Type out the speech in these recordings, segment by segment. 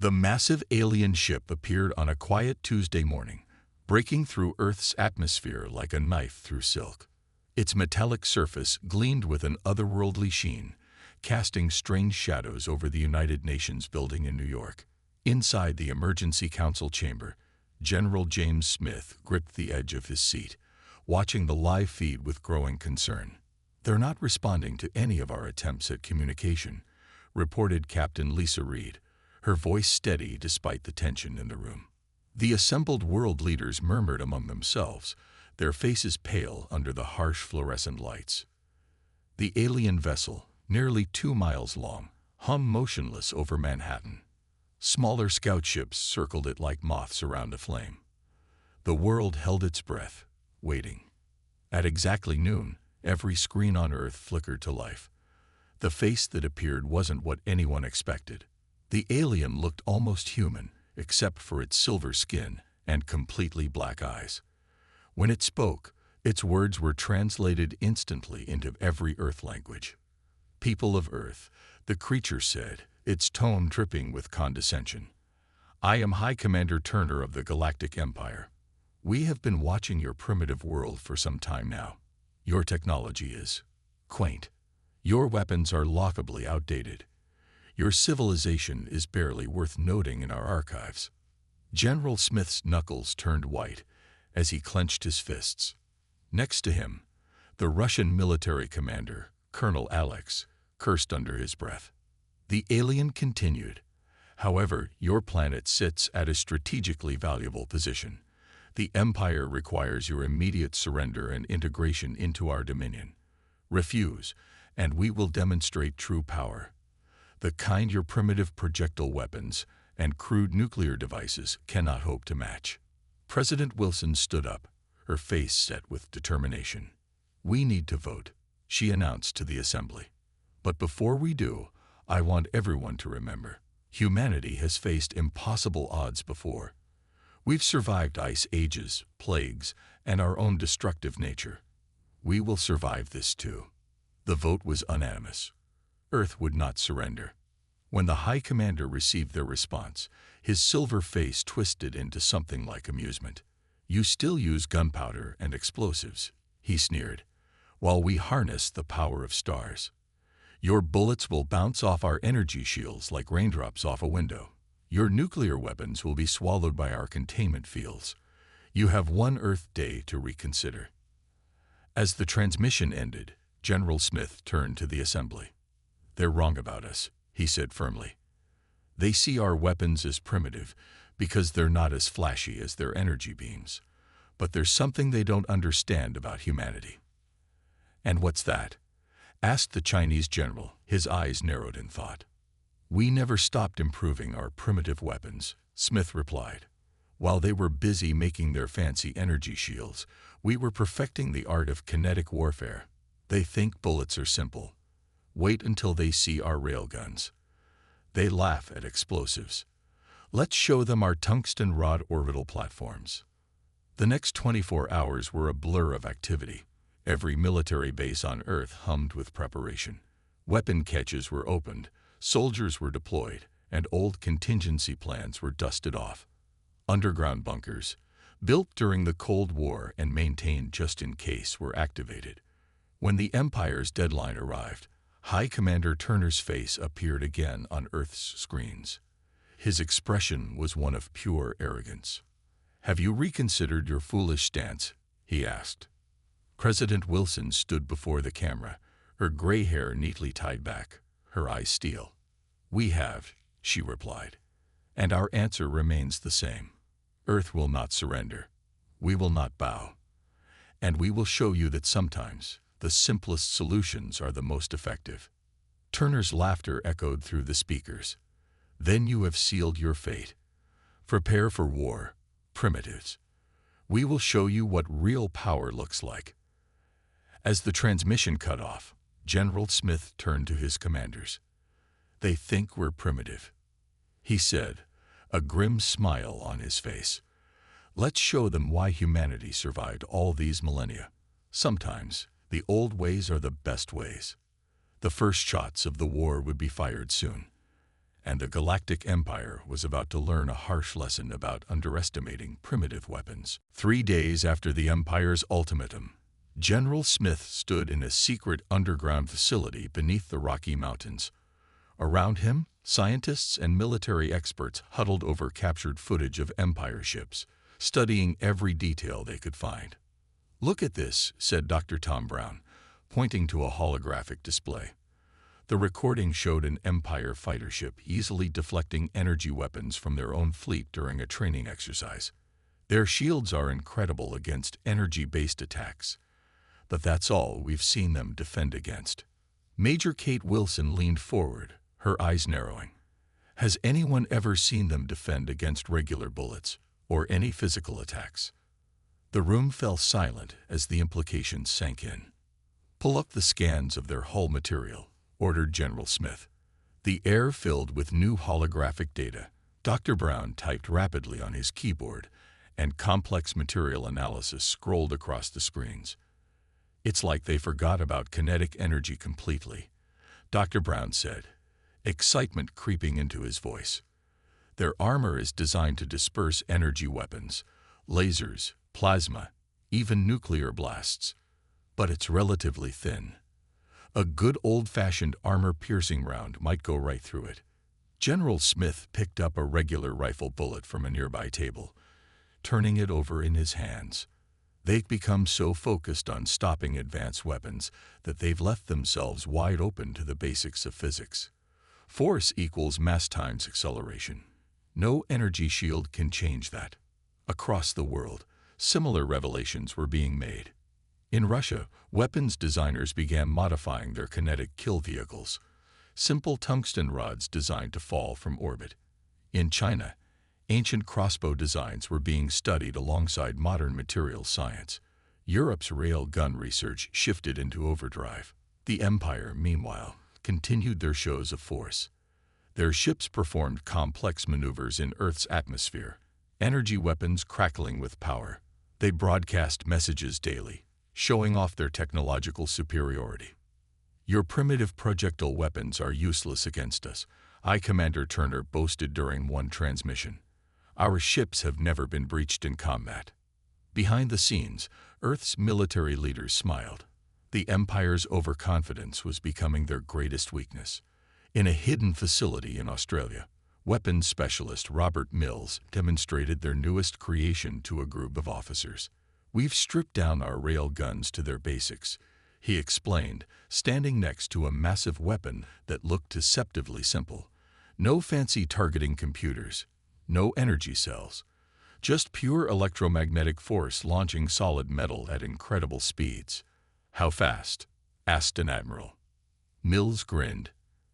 The massive alien ship appeared on a quiet Tuesday morning, breaking through Earth's atmosphere like a knife through silk. Its metallic surface gleamed with an otherworldly sheen, casting strange shadows over the United Nations building in New York. Inside the Emergency Council chamber, General James Smith gripped the edge of his seat, watching the live feed with growing concern. "They're not responding to any of our attempts at communication," reported Captain Lisa Reed, her voice steady despite the tension in the room. The assembled world leaders murmured among themselves, their faces pale under the harsh fluorescent lights. The alien vessel, nearly 2 miles long, hummed motionless over Manhattan. Smaller scout ships circled it like moths around a flame. The world held its breath, waiting. At exactly noon, every screen on Earth flickered to life. The face that appeared wasn't what anyone expected. The alien looked almost human, except for its silver skin and completely black eyes. When it spoke, its words were translated instantly into every Earth language. "People of Earth," the creature said, its tone dripping with condescension. "I am High Commander Turner of the Galactic Empire. We have been watching your primitive world for some time now. Your technology is quaint. Your weapons are laughably outdated. Your civilization is barely worth noting in our archives." General Smith's knuckles turned white as he clenched his fists. Next to him, the Russian military commander, Colonel Alex, cursed under his breath. The alien continued, "However, your planet sits at a strategically valuable position. The Empire requires your immediate surrender and integration into our dominion. Refuse, and we will demonstrate true power. The kind your primitive projectile weapons and crude nuclear devices cannot hope to match." President Wilson stood up, her face set with determination. "We need to vote," she announced to the assembly. "But before we do, I want everyone to remember, humanity has faced impossible odds before. We've survived ice ages, plagues, and our own destructive nature. We will survive this too." The vote was unanimous. Earth would not surrender. When the High Commander received their response, his silver face twisted into something like amusement. "You still use gunpowder and explosives," he sneered, "while we harness the power of stars. Your bullets will bounce off our energy shields like raindrops off a window. Your nuclear weapons will be swallowed by our containment fields. You have one Earth day to reconsider." As the transmission ended, General Smith turned to the assembly. "They're wrong about us," he said firmly. "They see our weapons as primitive because they're not as flashy as their energy beams. But there's something they don't understand about humanity." "And what's that?" asked the Chinese general, his eyes narrowed in thought. "We never stopped improving our primitive weapons," Smith replied. "While they were busy making their fancy energy shields, we were perfecting the art of kinetic warfare. They think bullets are simple. Wait until they see our railguns. They laugh at explosives. Let's show them our tungsten rod orbital platforms." The next 24 hours were a blur of activity. Every military base on Earth hummed with preparation. Weapon caches were opened, soldiers were deployed, and old contingency plans were dusted off. Underground bunkers, built during the Cold War and maintained just in case, were activated. When the Empire's deadline arrived, High Commander Turner's face appeared again on Earth's screens. His expression was one of pure arrogance. "Have you reconsidered your foolish stance?" he asked. President Wilson stood before the camera, her gray hair neatly tied back, her eyes steel. "We have," she replied, "and our answer remains the same. Earth will not surrender. We will not bow. And we will show you that sometimes the simplest solutions are the most effective." Turner's laughter echoed through the speakers. "Then you have sealed your fate. Prepare for war, primitives. We will show you what real power looks like." As the transmission cut off, General Smith turned to his commanders. "They think we're primitive," he said, a grim smile on his face. "Let's show them why humanity survived all these millennia. Sometimes the old ways are the best ways." The first shots of the war would be fired soon. and the Galactic Empire was about to learn a harsh lesson about underestimating primitive weapons. 3 days after the Empire's ultimatum, General Smith stood in a secret underground facility beneath the Rocky Mountains. Around him, scientists and military experts huddled over captured footage of Empire ships, studying every detail they could find. "Look at this," said Dr. Tom Brown, pointing to a holographic display. The recording showed an Empire fighter ship easily deflecting energy weapons from their own fleet during a training exercise. "Their shields are incredible against energy-based attacks. But that's all we've seen them defend against." Major Kate Wilson leaned forward, her eyes narrowing. "Has anyone ever seen them defend against regular bullets or any physical attacks?" The room fell silent as the implications sank in. "Pull up the scans of their hull material," ordered General Smith. The air filled with new holographic data. Dr. Brown typed rapidly on his keyboard, and complex material analysis scrolled across the screens. "It's like they forgot about kinetic energy completely," Dr. Brown said, excitement creeping into his voice. "Their armor is designed to disperse energy weapons, lasers, plasma, even nuclear blasts. But it's relatively thin. A good old-fashioned armor-piercing round might go right through it." General Smith picked up a regular rifle bullet from a nearby table, turning it over in his hands. They've become so focused on stopping advanced weapons that they've left themselves wide open to the basics of physics. Force equals mass times acceleration. No energy shield can change that. Across the world, similar revelations were being made. In Russia, weapons designers began modifying their kinetic kill vehicles, simple tungsten rods designed to fall from orbit. In China, ancient crossbow designs were being studied alongside modern materials science. Europe's rail gun research shifted into overdrive. The Empire, meanwhile, continued their shows of force. Their ships performed complex maneuvers in Earth's atmosphere, energy weapons crackling with power. They broadcast messages daily, showing off their technological superiority. "Your primitive projectile weapons are useless against us," Commander Turner boasted during one transmission. "Our ships have never been breached in combat." Behind the scenes, Earth's military leaders smiled. The Empire's overconfidence was becoming their greatest weakness. In a hidden facility in Australia, weapons specialist Robert Mills demonstrated their newest creation to a group of officers. "We've stripped down our rail guns to their basics," he explained, standing next to a massive weapon that looked deceptively simple. "No fancy targeting computers, no energy cells, just pure electromagnetic force launching solid metal at incredible speeds." "How fast?" asked an admiral. Mills grinned.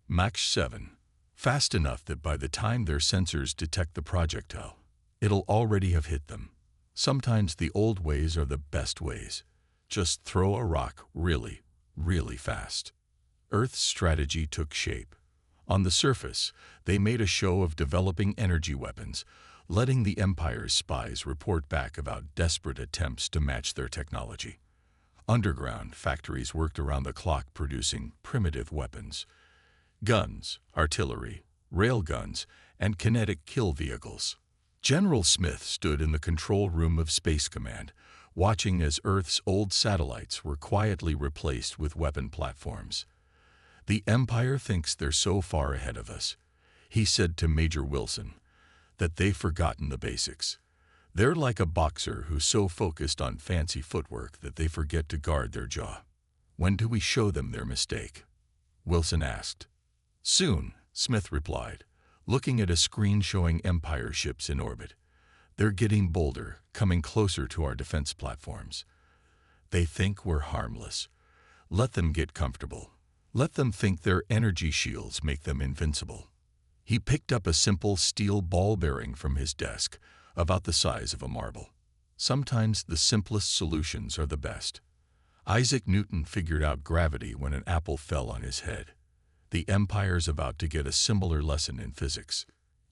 "Mach 7. Fast enough that by the time their sensors detect the projectile, it'll already have hit them. Sometimes the old ways are the best ways. Just throw a rock really, really fast." Earth's strategy took shape. On the surface, they made a show of developing energy weapons, letting the Empire's spies report back about desperate attempts to match their technology. Underground, factories worked around the clock producing primitive weapons. Guns, artillery, railguns, and kinetic kill vehicles. General Smith stood in the control room of Space Command, watching as Earth's old satellites were quietly replaced with weapon platforms. "The Empire thinks they're so far ahead of us," he said to Major Wilson, "that they've forgotten the basics. They're like a boxer who's so focused on fancy footwork that they forget to guard their jaw." "When do we show them their mistake?" Wilson asked. "Soon," Smith replied, looking at a screen showing Empire ships in orbit. "They're getting bolder, coming closer to our defense platforms. They think we're harmless. Let them get comfortable. Let them think their energy shields make them invincible." He picked up a simple steel ball bearing from his desk, about the size of a marble. Sometimes the simplest solutions are the best. Isaac Newton figured out gravity when an apple fell on his head. The Empire's about to get a similar lesson in physics.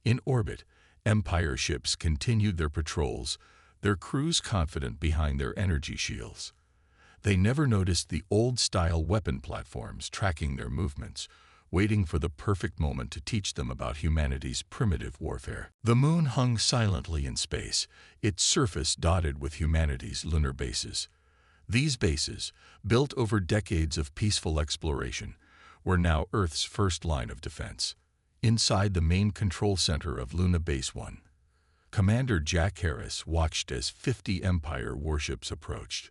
In orbit, Empire ships continued their patrols, their crews confident behind their energy shields. They never noticed the old-style weapon platforms tracking their movements, waiting for the perfect moment to teach them about humanity's primitive warfare. The moon hung silently in space, its surface dotted with humanity's lunar bases. These bases, built over decades of peaceful exploration, were now Earth's first line of defense. Inside the main control center of Luna Base 1, Commander Jack Harris watched as 50 Empire warships approached.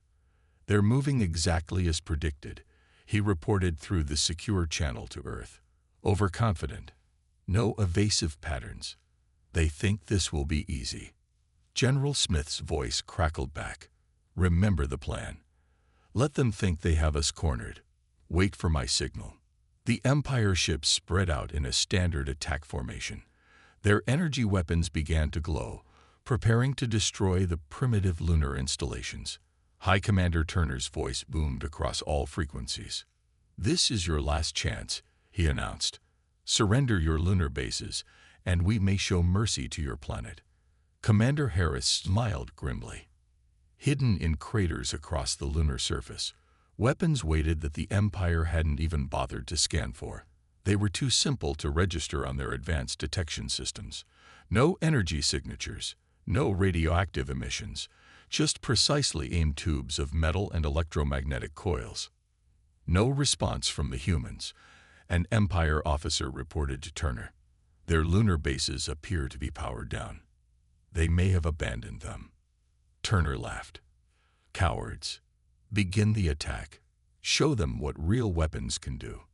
"They're moving exactly as predicted," he reported through the secure channel to Earth. "Overconfident. No evasive patterns. They think this will be easy." General Smith's voice crackled back. "Remember the plan. Let them think they have us cornered. Wait for my signal." The Empire ships spread out in a standard attack formation. Their energy weapons began to glow, preparing to destroy the primitive lunar installations. High Commander Turner's voice boomed across all frequencies. "This is your last chance," he announced. "Surrender your lunar bases, and we may show mercy to your planet." Commander Harris smiled grimly. Hidden in craters across the lunar surface, weapons waited that the Empire hadn't even bothered to scan for. They were too simple to register on their advanced detection systems. No energy signatures, no radioactive emissions, just precisely aimed tubes of metal and electromagnetic coils. No response from the humans, an Empire officer reported to Turner. "Their lunar bases appear to be powered down. They may have abandoned them." Turner laughed. "Cowards. Begin the attack. Show them what real weapons can do."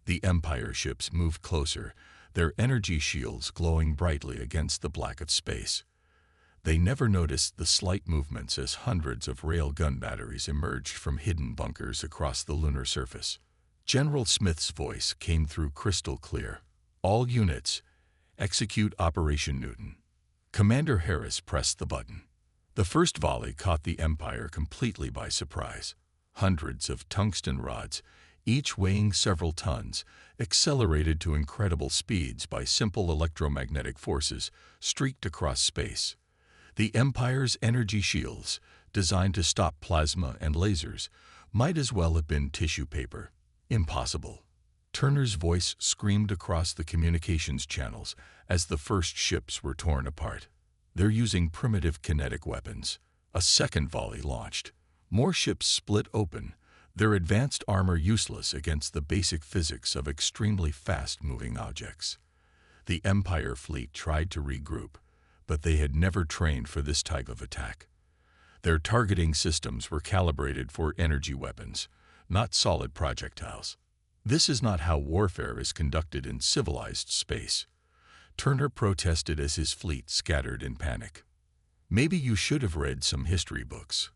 The Empire ships moved closer, their energy shields glowing brightly against the black of space. They never noticed the slight movements as hundreds of railgun batteries emerged from hidden bunkers across the lunar surface. General Smith's voice came through crystal clear. "All units, execute Operation Newton." Commander Harris pressed the button. The first volley caught the Empire completely by surprise. Hundreds of tungsten rods, each weighing several tons, accelerated to incredible speeds by simple electromagnetic forces, streaked across space. The Empire's energy shields, designed to stop plasma and lasers, might as well have been tissue paper. Impossible. Turner's voice screamed across the communications channels as the first ships were torn apart. "They're using primitive kinetic weapons." A second volley launched. More ships split open, their advanced armor useless against the basic physics of extremely fast-moving objects. The Empire fleet tried to regroup, but they had never trained for this type of attack. Their targeting systems were calibrated for energy weapons, not solid projectiles. "This is not how warfare is conducted in civilized space." Turner protested as his fleet scattered in panic. "Maybe you should have read some history books."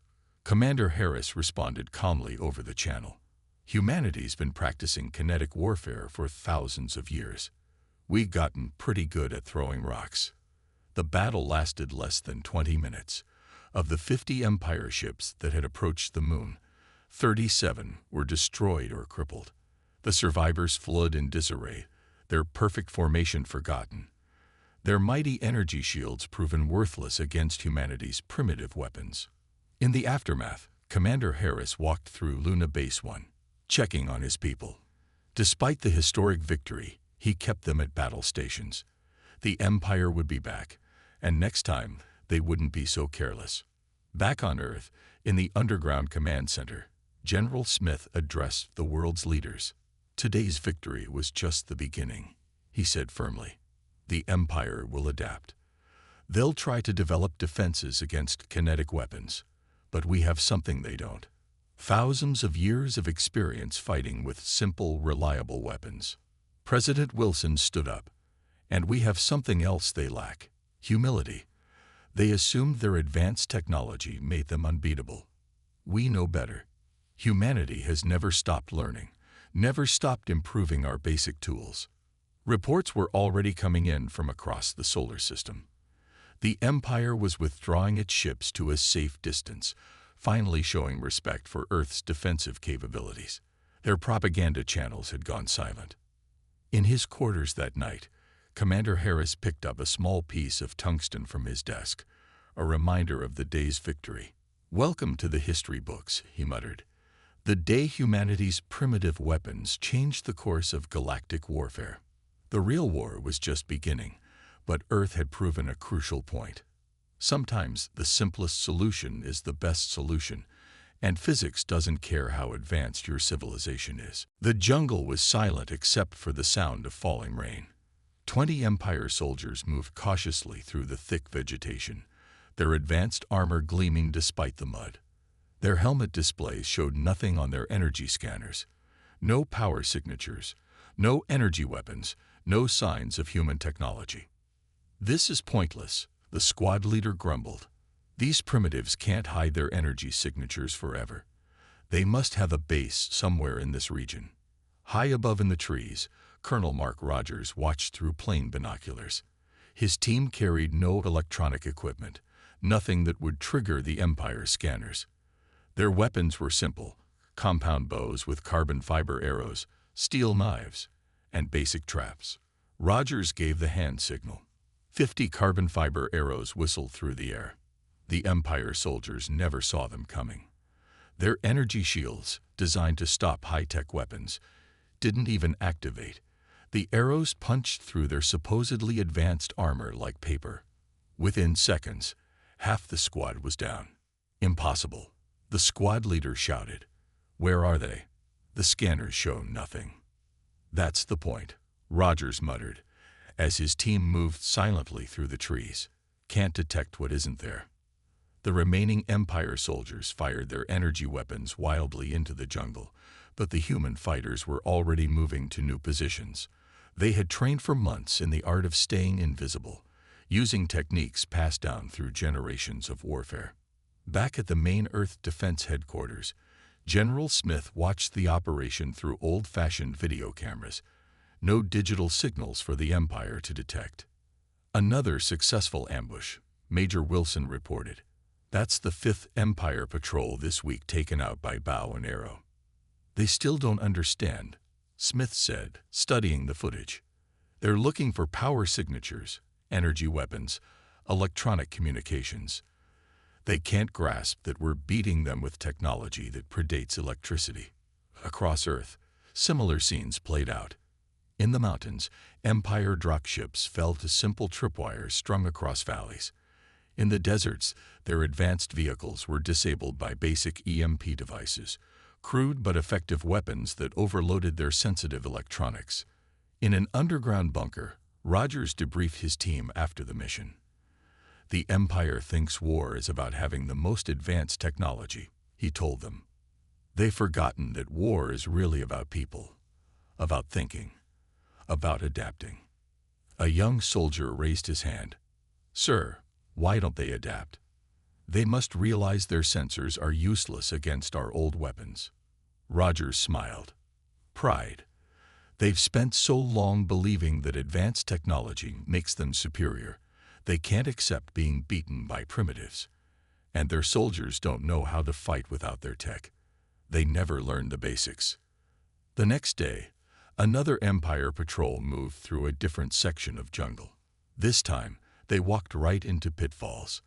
Commander Harris responded calmly over the channel. "Humanity's been practicing kinetic warfare for thousands of years. We've gotten pretty good at throwing rocks." The battle lasted less than 20 minutes. Of the 50 Empire ships that had approached the moon, 37 were destroyed or crippled. The survivors fled in disarray, their perfect formation forgotten, their mighty energy shields proven worthless against humanity's primitive weapons. In the aftermath, Commander Harris walked through Luna Base 1, checking on his people. Despite the historic victory, he kept them at battle stations. The Empire would be back, and next time they wouldn't be so careless. Back on Earth, in the underground command center, General Smith addressed the world's leaders. "Today's victory was just the beginning," he said firmly. "The Empire will adapt. They'll try to develop defenses against kinetic weapons, but we have something they don't. Thousands of years of experience fighting with simple, reliable weapons." President Wilson stood up. "And we have something else they lack: humility. They assumed their advanced technology made them unbeatable. We know better. Humanity has never stopped learning, never stopped improving our basic tools." Reports were already coming in from across the solar system. The Empire was withdrawing its ships to a safe distance, finally showing respect for Earth's defensive capabilities. Their propaganda channels had gone silent. In his quarters that night, Commander Harris picked up a small piece of tungsten from his desk, a reminder of the day's victory. "Welcome to the history books," he muttered. The day humanity's primitive weapons changed the course of galactic warfare. The real war was just beginning, but Earth had proven a crucial point. Sometimes the simplest solution is the best solution, and physics doesn't care how advanced your civilization is. The jungle was silent except for the sound of falling rain. 20 Empire soldiers moved cautiously through the thick vegetation, their advanced armor gleaming despite the mud. Their helmet displays showed nothing on their energy scanners. No power signatures, no energy weapons, no signs of human technology. "This is pointless," the squad leader grumbled. "These primitives can't hide their energy signatures forever. They must have a base somewhere in this region." High above in the trees, Colonel Mark Rogers watched through plane binoculars. His team carried no electronic equipment, nothing that would trigger the Empire's scanners. Their weapons were simple: compound bows with carbon fiber arrows, steel knives, and basic traps. Rogers gave the hand signal. 50 carbon fiber arrows whistled through the air. The Empire soldiers never saw them coming. Their energy shields, designed to stop high-tech weapons, didn't even activate. The arrows punched through their supposedly advanced armor like paper. Within seconds, half the squad was down. "Impossible," the squad leader shouted. "Where are they?" "The scanners show nothing." "That's the point," Rogers muttered, as his team moved silently through the trees. "Can't detect what isn't there." The remaining Empire soldiers fired their energy weapons wildly into the jungle, but the human fighters were already moving to new positions. They had trained for months in the art of staying invisible, using techniques passed down through generations of warfare. Back at the main Earth Defense Headquarters, General Smith watched the operation through old-fashioned video cameras. No digital signals for the Empire to detect. "Another successful ambush," Major Wilson reported. "That's the 5th Empire patrol this week taken out by bow and arrow." "They still don't understand," Smith said, studying the footage. "They're looking for power signatures, energy weapons, electronic communications. They can't grasp that we're beating them with technology that predates electricity." Across Earth, similar scenes played out. In the mountains, Empire dropships fell to simple tripwires strung across valleys. In the deserts, their advanced vehicles were disabled by basic EMP devices, crude but effective weapons that overloaded their sensitive electronics. In an underground bunker, Rogers debriefed his team after the mission. "The Empire thinks war is about having the most advanced technology," he told them. "They've forgotten that war is really about people, about thinking, about adapting." A young soldier raised his hand. "Sir, why don't they adapt?" "They must realize their sensors are useless against our old weapons." Rogers smiled. "Pride. They've spent so long believing that advanced technology makes them superior. They can't accept being beaten by primitives. And their soldiers don't know how to fight without their tech. They never learned the basics." The next day, another Empire patrol moved through a different section of jungle. This time, they walked right into pitfalls.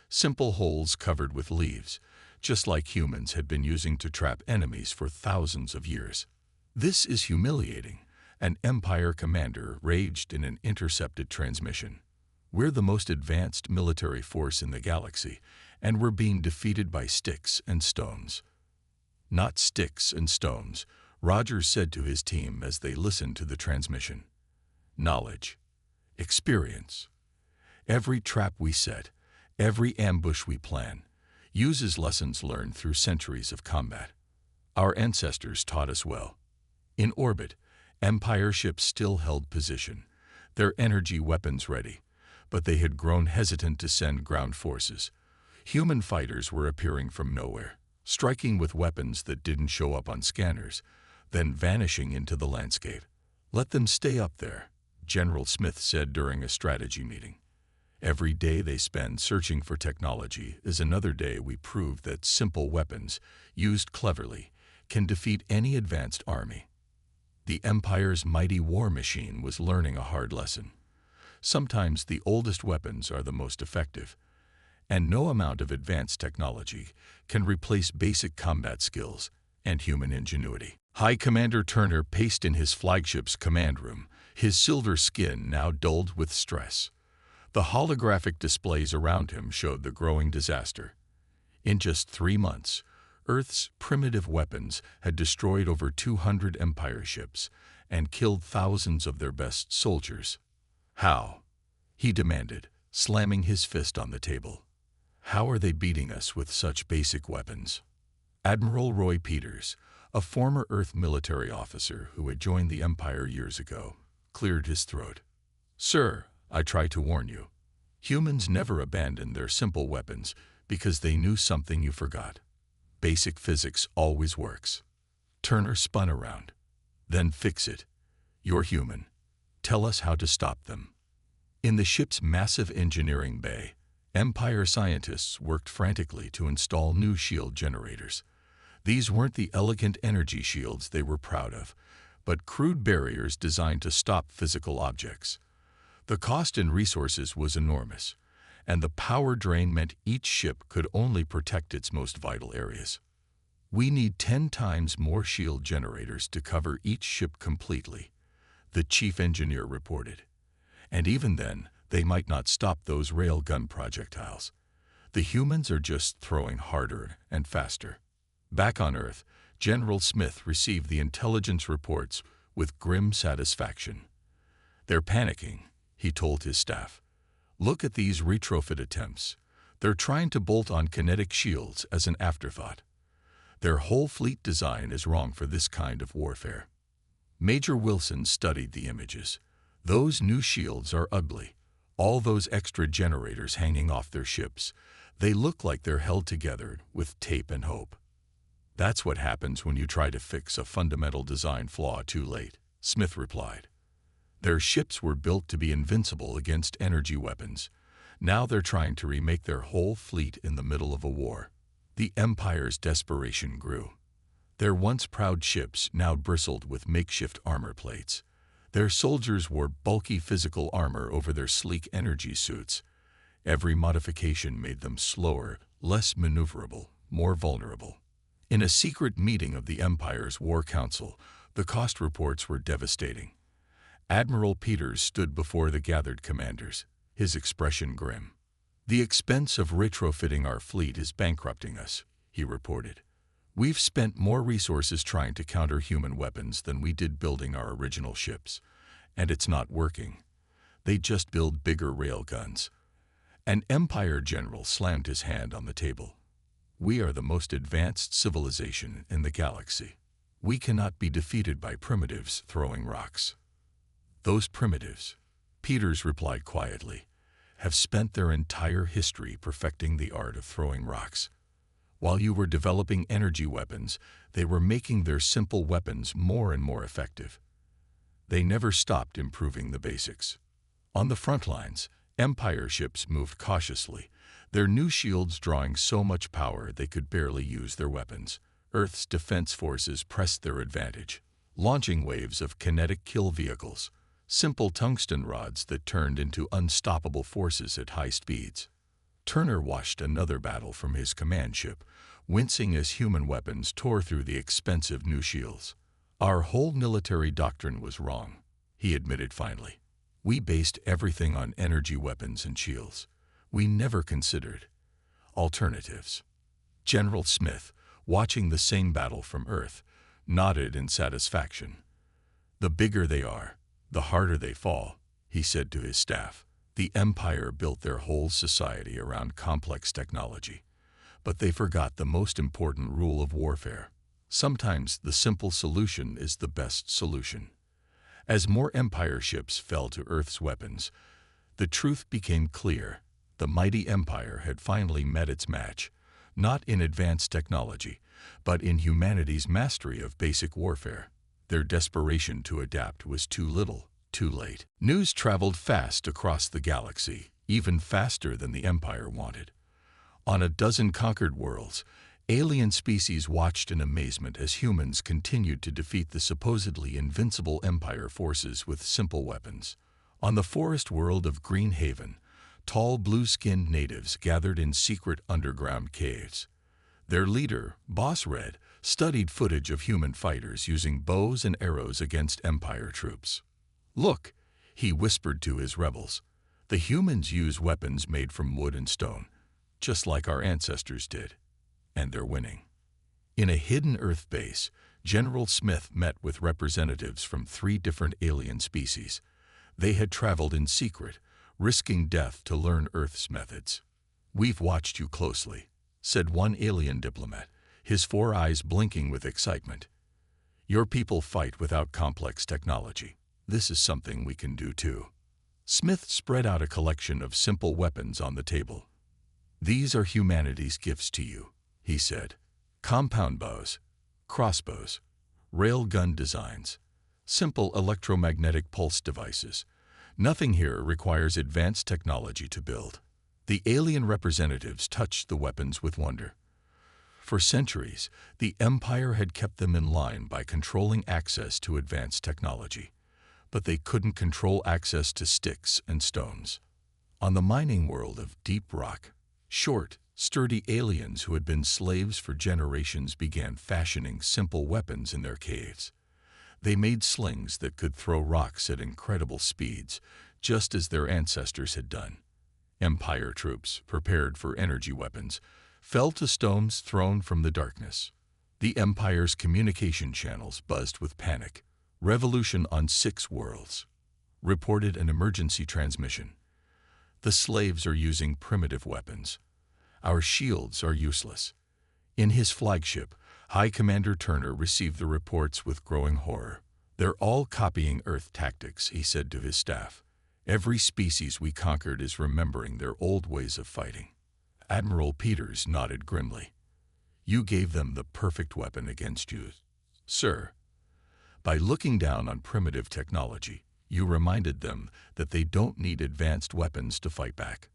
Simple holes covered with leaves, just like humans had been using to trap enemies for thousands of years. "This is humiliating," an Empire commander raged in an intercepted transmission. "We're the most advanced military force in the galaxy, and we're being defeated by sticks and stones." "Not sticks and stones," Rogers said to his team as they listened to the transmission. "Knowledge. Experience. Every trap we set, every ambush we plan, uses lessons learned through centuries of combat. Our ancestors taught us well." In orbit, Empire ships still held position, their energy weapons ready, but they had grown hesitant to send ground forces. Human fighters were appearing from nowhere, striking with weapons that didn't show up on scanners, then vanishing into the landscape. "Let them stay up there," General Smith said during a strategy meeting. "Every day they spend searching for technology is another day we prove that simple weapons, used cleverly, can defeat any advanced army." The Empire's mighty war machine was learning a hard lesson. Sometimes the oldest weapons are the most effective, and no amount of advanced technology can replace basic combat skills, and human ingenuity. High Commander Turner paced in his flagship's command room, his silver skin now dulled with stress. The holographic displays around him showed the growing disaster. In just 3 months, Earth's primitive weapons had destroyed over 200 Empire ships and killed thousands of their best soldiers. How? He demanded, slamming his fist on the table. How are they beating us with such basic weapons? Admiral Roy Peters, a former Earth military officer who had joined the Empire years ago, cleared his throat. Sir, I try to warn you. Humans never abandoned their simple weapons because they knew something you forgot. Basic physics always works. Turner spun around. Then fix it. You're human. Tell us how to stop them. In the ship's massive engineering bay, Empire scientists worked frantically to install new shield generators. These weren't the elegant energy shields they were proud of, but crude barriers designed to stop physical objects. The cost in resources was enormous, and the power drain meant each ship could only protect its most vital areas. We need 10 times more shield generators to cover each ship completely, the chief engineer reported. And even then, they might not stop those railgun projectiles. The humans are just throwing harder and faster. Back on Earth, General Smith received the intelligence reports with grim satisfaction. They're panicking, he told his staff. Look at these retrofit attempts. They're trying to bolt on kinetic shields as an afterthought. Their whole fleet design is wrong for this kind of warfare. Major Wilson studied the images. Those new shields are ugly. All those extra generators hanging off their ships, they look like they're held together with tape and hope. That's what happens when you try to fix a fundamental design flaw too late, Smith replied. Their ships were built to be invincible against energy weapons. Now they're trying to remake their whole fleet in the middle of a war. The Empire's desperation grew. Their once proud ships now bristled with makeshift armor plates. Their soldiers wore bulky physical armor over their sleek energy suits. Every modification made them slower, less maneuverable, more vulnerable. In a secret meeting of the Empire's War Council, the cost reports were devastating. Admiral Peters stood before the gathered commanders, his expression grim. The expense of retrofitting our fleet is bankrupting us, he reported. We've spent more resources trying to counter human weapons than we did building our original ships, and it's not working. They just build bigger railguns. An Empire general slammed his hand on the table. We are the most advanced civilization in the galaxy. We cannot be defeated by primitives throwing rocks. Those primitives, Peters replied quietly, have spent their entire history perfecting the art of throwing rocks. While you were developing energy weapons, they were making their simple weapons more and more effective. They never stopped improving the basics. On the front lines, Empire ships moved cautiously, their new shields drawing so much power they could barely use their weapons. Earth's defense forces pressed their advantage, launching waves of kinetic kill vehicles, simple tungsten rods that turned into unstoppable forces at high speeds. Turner watched another battle from his command ship, wincing as human weapons tore through the expensive new shields. Our whole military doctrine was wrong, he admitted finally. We based everything on energy weapons and shields. We never considered alternatives. General Smith, watching the same battle from Earth, nodded in satisfaction. The bigger they are, the harder they fall, he said to his staff. The Empire built their whole society around complex technology, but they forgot the most important rule of warfare. Sometimes the simple solution is the best solution. As more Empire ships fell to Earth's weapons, the truth became clear. The mighty Empire had finally met its match, not in advanced technology, but in humanity's mastery of basic warfare. Their desperation to adapt was too little, too late. News traveled fast across the galaxy, even faster than the Empire wanted. On a dozen conquered worlds, alien species watched in amazement as humans continued to defeat the supposedly invincible Empire forces with simple weapons. On the forest world of Green Haven, tall blue-skinned natives gathered in secret underground caves. Their leader, Boss Red, studied footage of human fighters using bows and arrows against Empire troops. "Look," he whispered to his rebels. "The humans use weapons made from wood and stone, just like our ancestors did. And they're winning." In a hidden Earth base, General Smith met with representatives from 3 different alien species. They had traveled in secret, risking death to learn Earth's methods. "We've watched you closely," said one alien diplomat, his 4 eyes blinking with excitement. "Your people fight without complex technology. This is something we can do too." Smith spread out a collection of simple weapons on the table. "These are humanity's gifts to you," he said. "Compound bows, crossbows, railgun designs, simple electromagnetic pulse devices. Nothing here requires advanced technology to build." The alien representatives touched the weapons with wonder. For centuries, the Empire had kept them in line by controlling access to advanced technology, but they couldn't control access to sticks and stones. On the mining world of deep rock, short, sturdy aliens who had been slaves for generations began fashioning simple weapons in their caves. They made slings that could throw rocks at incredible speeds, just as their ancestors had done. Empire troops, prepared for energy weapons, fell to stones thrown from the darkness. The Empire's communication channels buzzed with panic. "Revolution on 6 worlds," reported an emergency transmission. "The slaves are using primitive weapons. Our shields are useless." In his flagship, High Commander Turner received the reports with growing horror. "They're all copying Earth tactics," he said to his staff. "Every species we conquered is remembering their old ways of fighting." Admiral Peters nodded grimly. "You gave them the perfect weapon against you, sir. By looking down on primitive technology, you reminded them that they don't need advanced weapons to fight back."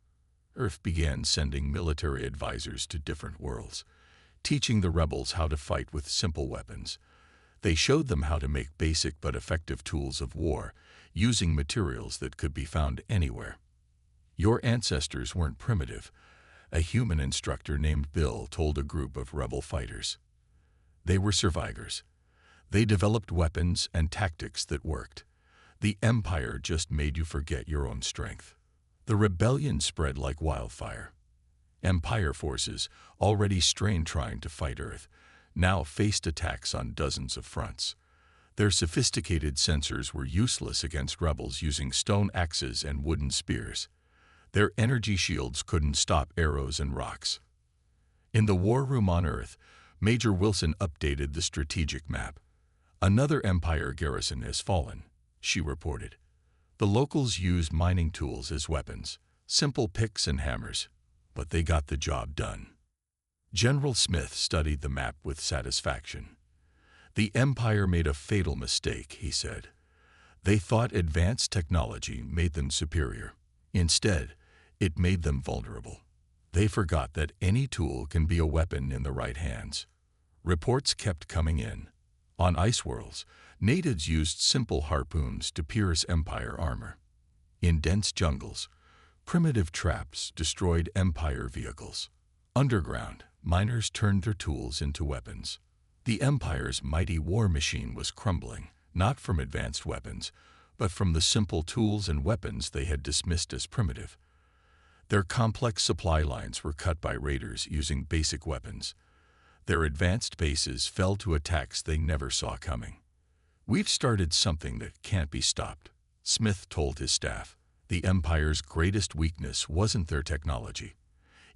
Earth began sending military advisors to different worlds, teaching the rebels how to fight with simple weapons. They showed them how to make basic but effective tools of war, using materials that could be found anywhere. "Your ancestors weren't primitive," a human instructor named Bill told a group of rebel fighters. "They were survivors. They developed weapons and tactics that worked. The Empire just made you forget your own strength." The rebellion spread like wildfire. Empire forces, already strained trying to fight Earth, now faced attacks on dozens of fronts. Their sophisticated sensors were useless against rebels using stone axes and wooden spears. Their energy shields couldn't stop arrows and rocks. In the war room on Earth, Major Wilson updated the strategic map. "Another Empire garrison has fallen," she reported. "The locals used mining tools as weapons, simple picks and hammers, but they got the job done." General Smith studied the map with satisfaction. "The Empire made a fatal mistake," he said. "They thought advanced technology made them superior. Instead, it made them vulnerable. They forgot that any tool can be a weapon in the right hands." Reports kept coming in. On ice worlds, natives used simple harpoons to pierce Empire armor. In dense jungles, primitive traps destroyed Empire vehicles. Underground, miners turned their tools into weapons. The Empire's mighty war machine was crumbling, not from advanced weapons, but from the simple tools and weapons they had dismissed as primitive. Their complex supply lines were cut by raiders using basic weapons. Their advanced bases fell to attacks they never saw coming. "We've started something that can't be stopped," Smith told his staff. The Empire's greatest weakness wasn't their technology.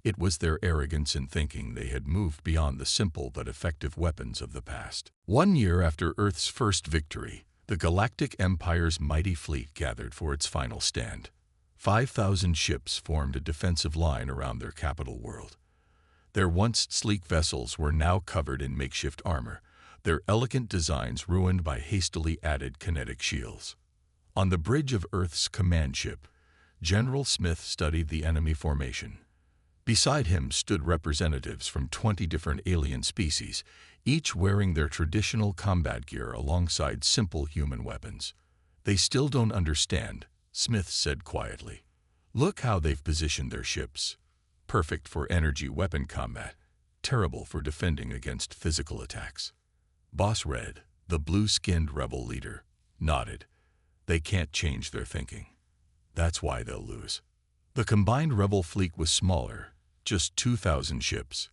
It was their arrogance in thinking they had moved beyond the simple but effective weapons of the past. 1 year after Earth's first victory, the Galactic Empire's mighty fleet gathered for its final stand. 5,000 ships formed a defensive line around their capital world. Their once sleek vessels were now covered in makeshift armor, their elegant designs ruined by hastily added kinetic shields. On the bridge of Earth's command ship, General Smith studied the enemy formation. Beside him stood representatives from 20 different alien species, each wearing their traditional combat gear alongside simple human weapons. "They still don't understand," Smith said quietly. "Look how they've positioned their ships. Perfect for energy weapon combat. terrible for defending against physical attacks. Boss Red, the blue-skinned rebel leader, nodded. They can't change their thinking. That's why they'll lose. The combined rebel fleet was smaller, just 2,000 ships.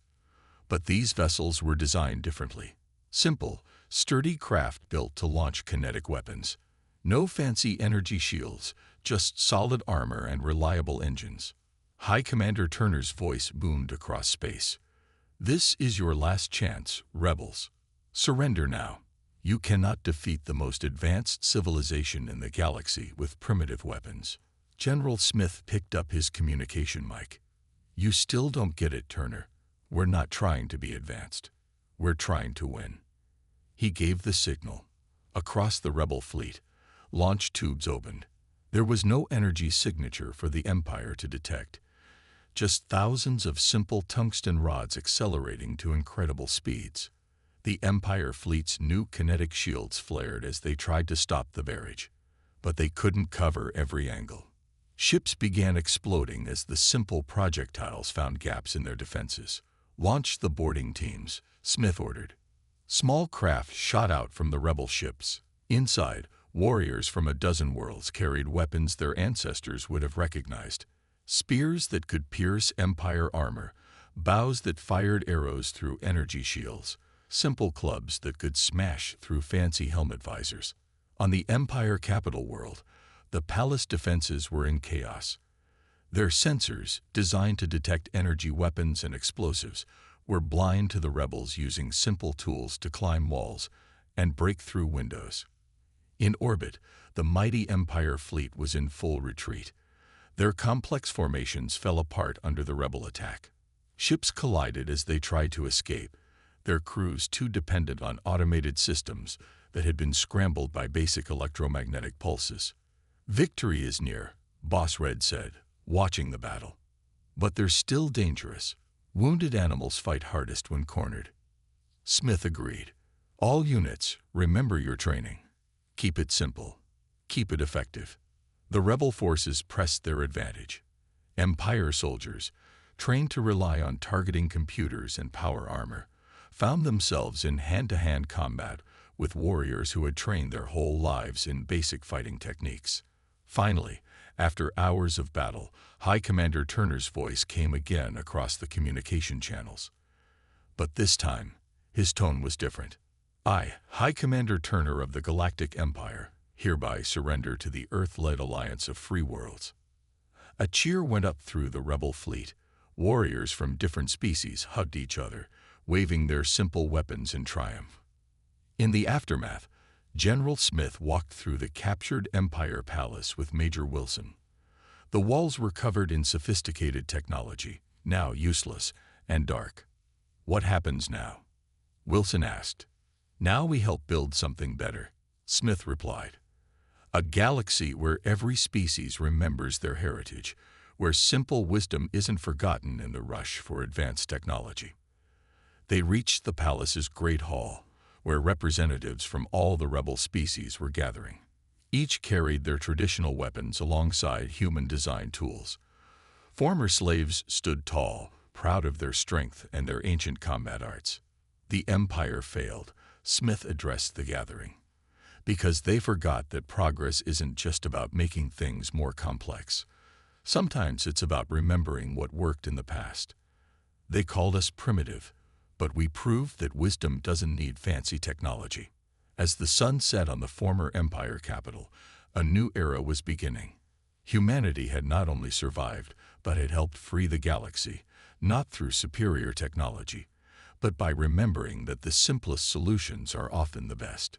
But these vessels were designed differently. Simple, sturdy craft built to launch kinetic weapons. No fancy energy shields, just solid armor and reliable engines. High Commander Turner's voice boomed across space. This is your last chance, rebels. Surrender now. You cannot defeat the most advanced civilization in the galaxy with primitive weapons. General Smith picked up his communication mic. You still don't get it, Turner. We're not trying to be advanced. We're trying to win. He gave the signal. Across the rebel fleet, launch tubes opened. There was no energy signature for the Empire to detect. Just thousands of simple tungsten rods accelerating to incredible speeds. The Empire fleet's new kinetic shields flared as they tried to stop the barrage. But they couldn't cover every angle. Ships began exploding as the simple projectiles found gaps in their defenses. Launch the boarding teams, Smith ordered. Small craft shot out from the rebel ships. Inside, warriors from a dozen worlds carried weapons their ancestors would have recognized. Spears that could pierce Empire armor, bows that fired arrows through energy shields, simple clubs that could smash through fancy helmet visors. On the Empire capital world, the palace defenses were in chaos. Their sensors, designed to detect energy weapons and explosives, were blind to the rebels using simple tools to climb walls and break through windows. In orbit, the mighty Empire fleet was in full retreat. Their complex formations fell apart under the rebel attack. Ships collided as they tried to escape, their crews too dependent on automated systems that had been scrambled by basic electromagnetic pulses. Victory is near, Boss Red said, watching the battle. But they're still dangerous. Wounded animals fight hardest when cornered. Smith agreed. All units, remember your training. Keep it simple. Keep it effective. The rebel forces pressed their advantage. Empire soldiers, trained to rely on targeting computers and power armor, found themselves in hand-to-hand combat with warriors who had trained their whole lives in basic fighting techniques. Finally, after hours of battle, High Commander Turner's voice came again across the communication channels. But this time, his tone was different. I, High Commander Turner of the Galactic Empire, hereby surrender to the Earth-led alliance of free worlds. A cheer went up through the rebel fleet. Warriors from different species hugged each other, waving their simple weapons in triumph. In the aftermath, General Smith walked through the captured Empire Palace with Major Wilson. The walls were covered in sophisticated technology, now useless and dark. What happens now? Wilson asked. Now we help build something better, Smith replied. A galaxy where every species remembers their heritage, where simple wisdom isn't forgotten in the rush for advanced technology. They reached the palace's great hall, where representatives from all the rebel species were gathering. Each carried their traditional weapons alongside human-designed tools. Former slaves stood tall, proud of their strength and their ancient combat arts. The Empire failed, Smith addressed the gathering, because they forgot that progress isn't just about making things more complex. Sometimes it's about remembering what worked in the past. They called us primitive, but we proved that wisdom doesn't need fancy technology. As the sun set on the former Empire capital, a new era was beginning. Humanity had not only survived, but had helped free the galaxy, not through superior technology, but by remembering that the simplest solutions are often the best.